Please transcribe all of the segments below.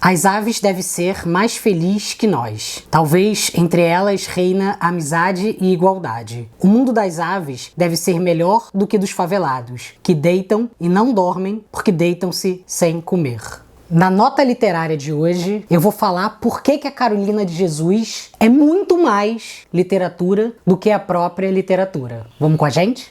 As aves devem ser mais felizes que nós. Talvez entre elas reina a amizade e igualdade. O mundo das aves deve ser melhor do que dos favelados, que deitam e não dormem porque deitam-se sem comer. Na nota literária de hoje, eu vou falar por que a Carolina de Jesus é muito mais literatura do que a própria literatura. Vamos com a gente?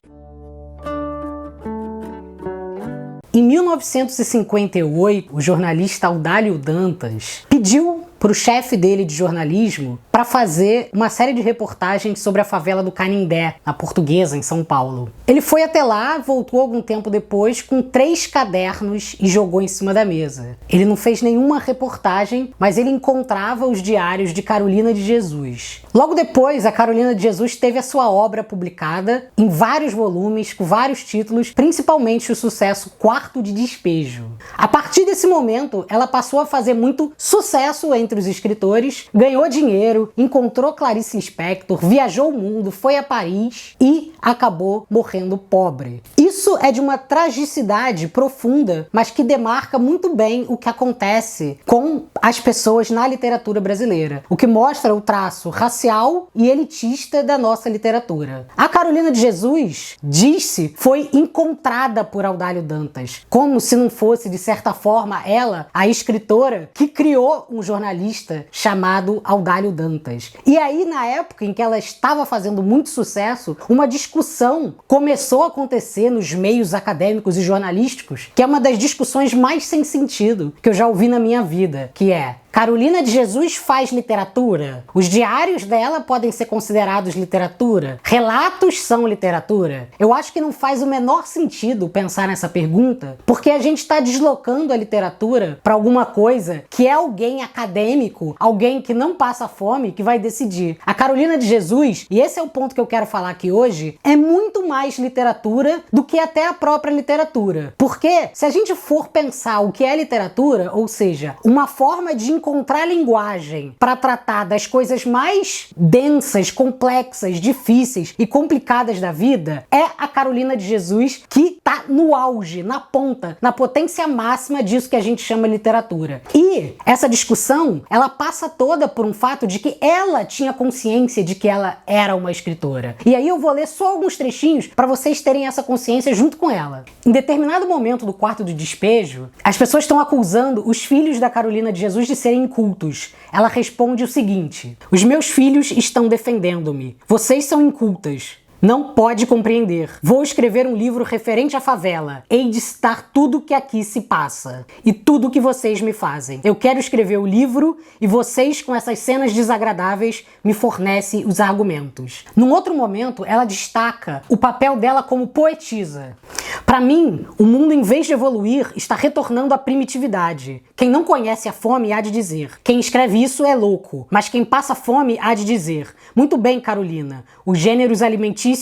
Em 1958, o jornalista Audálio Dantas pediu para o chefe dele de jornalismo para fazer uma série de reportagens sobre a favela do Canindé, na Portuguesa, em São Paulo. Ele foi até lá, voltou algum tempo depois com 3 cadernos e jogou em cima da mesa. Ele não fez nenhuma reportagem, mas ele encontrava os diários de Carolina de Jesus. Logo depois, a Carolina de Jesus teve a sua obra publicada em vários volumes, com vários títulos, principalmente o sucesso Quarto de Despejo. A partir desse momento, ela passou a fazer muito sucesso entre os escritores, ganhou dinheiro, encontrou Clarice Lispector, viajou o mundo, foi a Paris e acabou morrendo pobre. Isso é de uma tragicidade profunda, mas que demarca muito bem o que acontece com as pessoas na literatura brasileira, o que mostra o traço racial e elitista da nossa literatura. A Carolina de Jesus, diz-se, foi encontrada por Audálio Dantas, como se não fosse, de certa forma, ela, a escritora, que criou um jornalista chamado Audálio Dantas. E aí, na época em que ela estava fazendo muito sucesso, uma discussão começou a acontecer nos meios acadêmicos e jornalísticos, que é uma das discussões mais sem sentido que eu já ouvi na minha vida, que é: Carolina de Jesus faz literatura? Os diários dela podem ser considerados literatura? Relatos são literatura? Eu acho que não faz o menor sentido pensar nessa pergunta, porque a gente está deslocando a literatura para alguma coisa que é alguém acadêmico, alguém que não passa fome, que vai decidir. A Carolina de Jesus, e esse é o ponto que eu quero falar aqui hoje, é muito mais literatura do que até a própria literatura. Porque se a gente for pensar o que é literatura, ou seja, uma forma de encontrar linguagem para tratar das coisas mais densas, complexas, difíceis e complicadas da vida, é a Carolina de Jesus que está no auge, na ponta, na potência máxima disso que a gente chama literatura. E essa discussão, ela passa toda por um fato de que ela tinha consciência de que ela era uma escritora. E aí eu vou ler só alguns trechinhos para vocês terem essa consciência junto com ela. Em determinado momento do Quarto de Despejo, as pessoas estão acusando os filhos da Carolina de Jesus de serem incultos. Ela responde o seguinte: os meus filhos estão defendendo-me. Vocês são incultas. Não pode compreender. Vou escrever um livro referente à favela. Hei de citar tudo que aqui se passa e tudo que vocês me fazem. Eu quero escrever o livro e vocês, com essas cenas desagradáveis, me fornecem os argumentos. Num outro momento, ela destaca o papel dela como poetisa. Para mim, o mundo, em vez de evoluir, está retornando à primitividade. Quem não conhece a fome há de dizer: quem escreve isso é louco. Mas quem passa fome há de dizer: muito bem, Carolina, os gêneros alimentícios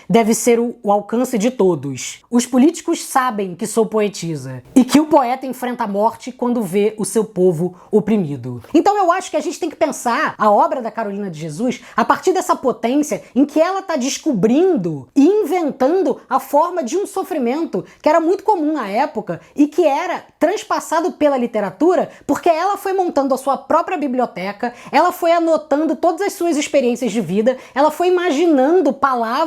deve ser o alcance de todos. Os políticos sabem que sou poetisa e que o poeta enfrenta a morte quando vê o seu povo oprimido. Então eu acho que a gente tem que pensar a obra da Carolina de Jesus a partir dessa potência em que ela está descobrindo e inventando a forma de um sofrimento que era muito comum na época e que era transpassado pela literatura, porque ela foi montando a sua própria biblioteca, ela foi anotando todas as suas experiências de vida, ela foi imaginando palavras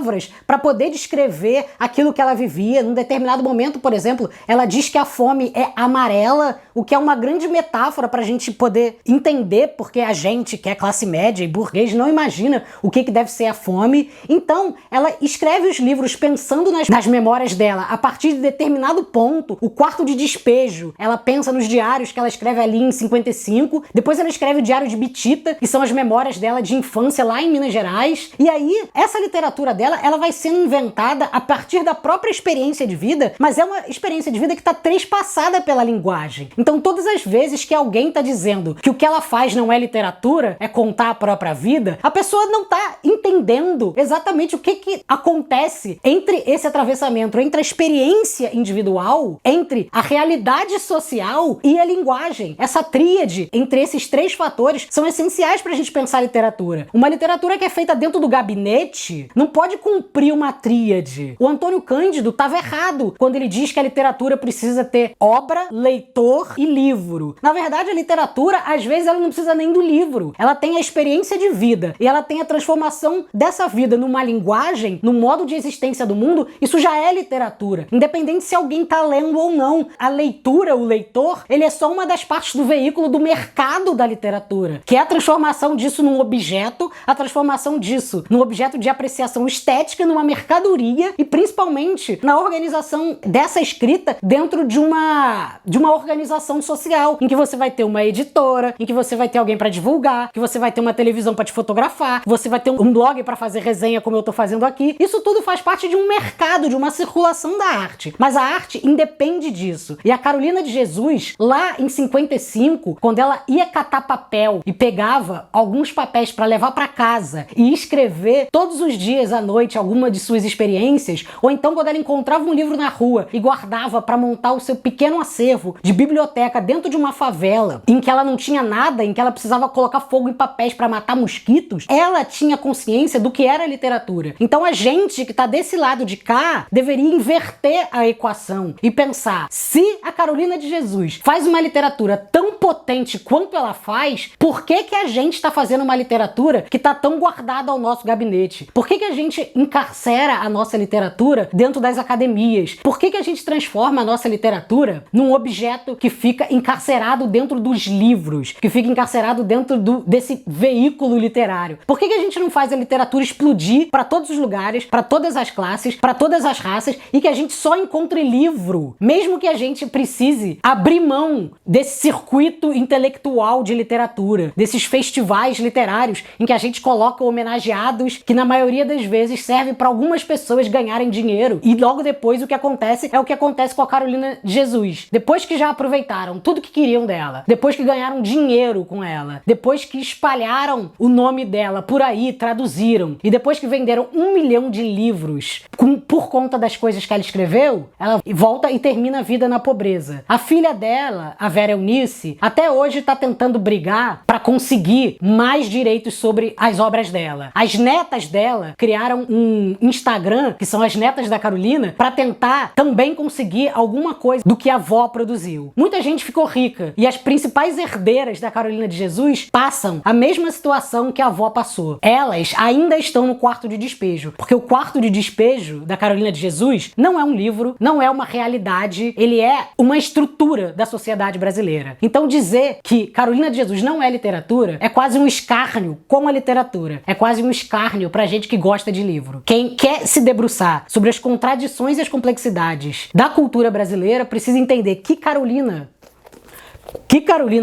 para poder descrever aquilo que ela vivia. Num determinado momento, por exemplo, ela diz que a fome é amarela, o que é uma grande metáfora para a gente poder entender porque a gente, que é classe média e burguês, não imagina o que deve ser a fome. Então, ela escreve os livros pensando nas memórias dela. A partir de determinado ponto, o Quarto de Despejo, ela pensa nos diários que ela escreve ali em 55, depois ela escreve o Diário de Bitita, que são as memórias dela de infância lá em Minas Gerais, e aí essa literatura dela, ela vai sendo inventada a partir da própria experiência de vida, mas é uma experiência de vida que está trespassada pela linguagem. Então, todas as vezes que alguém está dizendo que o que ela faz não é literatura, é contar a própria vida, a pessoa não está entendendo exatamente o que acontece entre esse atravessamento, entre a experiência individual, entre a realidade social e a linguagem. Essa tríade entre esses 3 fatores são essenciais para a gente pensar a literatura. Uma literatura que é feita dentro do gabinete não pode cumprir uma tríade. O Antônio Cândido estava errado quando ele diz que a literatura precisa ter obra, leitor e livro. Na verdade, a literatura, às vezes, ela não precisa nem do livro. Ela tem a experiência de vida e ela tem a transformação dessa vida numa linguagem, no modo de existência do mundo. Isso já é literatura. Independente se alguém está lendo ou não. A leitura, o leitor, ele é só uma das partes do veículo do mercado da literatura, que é a transformação disso num objeto, a transformação disso num objeto de apreciação estética, numa mercadoria e principalmente na organização dessa escrita dentro de uma organização social, em que você vai ter uma editora, em que você vai ter alguém para divulgar, que você vai ter uma televisão para te fotografar, você vai ter um blog para fazer resenha como eu tô fazendo aqui. Isso tudo faz parte de um mercado, de uma circulação da arte. Mas a arte independe disso. E a Carolina de Jesus, lá em 55, quando ela ia catar papel e pegava alguns papéis para levar para casa e escrever todos os dias à noite alguma de suas experiências, ou então quando ela encontrava um livro na rua e guardava para montar o seu pequeno acervo de biblioteca dentro de uma favela, em que ela não tinha nada, em que ela precisava colocar fogo em papéis para matar mosquitos, ela tinha consciência do que era literatura. Então a gente que tá desse lado de cá deveria inverter a equação e pensar, se a Carolina de Jesus faz uma literatura tão potente quanto ela faz, por que que a gente tá fazendo uma literatura que tá tão guardada ao nosso gabinete? Por que que a gente encarcera a nossa literatura dentro das academias? Por que que a gente transforma a nossa literatura num objeto que fica encarcerado dentro dos livros, que fica encarcerado dentro desse veículo literário? Por que que a gente não faz a literatura explodir para todos os lugares, para todas as classes, para todas as raças, e que a gente só encontre livro, mesmo que a gente precise abrir mão desse circuito intelectual de literatura, desses festivais literários em que a gente coloca homenageados que na maioria das vezes serve para algumas pessoas ganharem dinheiro, e logo depois o que acontece é o que acontece com a Carolina de Jesus. Depois que já aproveitaram tudo que queriam dela, depois que ganharam dinheiro com ela, depois que espalharam o nome dela por aí, traduziram, e depois que venderam 1 milhão de livros por conta das coisas que ela escreveu, ela volta e termina a vida na pobreza. A filha dela, a Vera Eunice, até hoje está tentando brigar para conseguir mais direitos sobre as obras dela. As netas dela criaram um Instagram, que são as netas da Carolina, para tentar também conseguir alguma coisa do que a avó produziu. Muita gente ficou rica e as principais herdeiras da Carolina de Jesus passam a mesma situação que a avó passou. Elas ainda estão no quarto de despejo, porque o quarto de despejo da Carolina de Jesus não é um livro, não é uma realidade, ele é uma estrutura da sociedade brasileira. Então dizer que Carolina de Jesus não é literatura é quase um escárnio com a literatura, é quase um escárnio pra gente que gosta de livro. Quem quer se debruçar sobre as contradições e as complexidades da cultura brasileira precisa entender que Carolina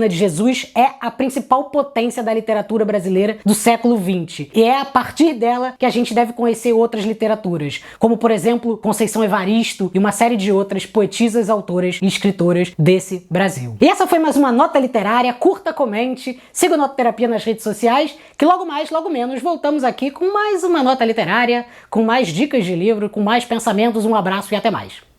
de Jesus é a principal potência da literatura brasileira do século XX. E é a partir dela que a gente deve conhecer outras literaturas, como, por exemplo, Conceição Evaristo e uma série de outras poetisas, autoras e escritoras desse Brasil. E essa foi mais uma Nota Literária. Curta, comente, siga o Nota Terapia nas redes sociais, que logo mais, logo menos, voltamos aqui com mais uma Nota Literária, com mais dicas de livro, com mais pensamentos. Um abraço e até mais.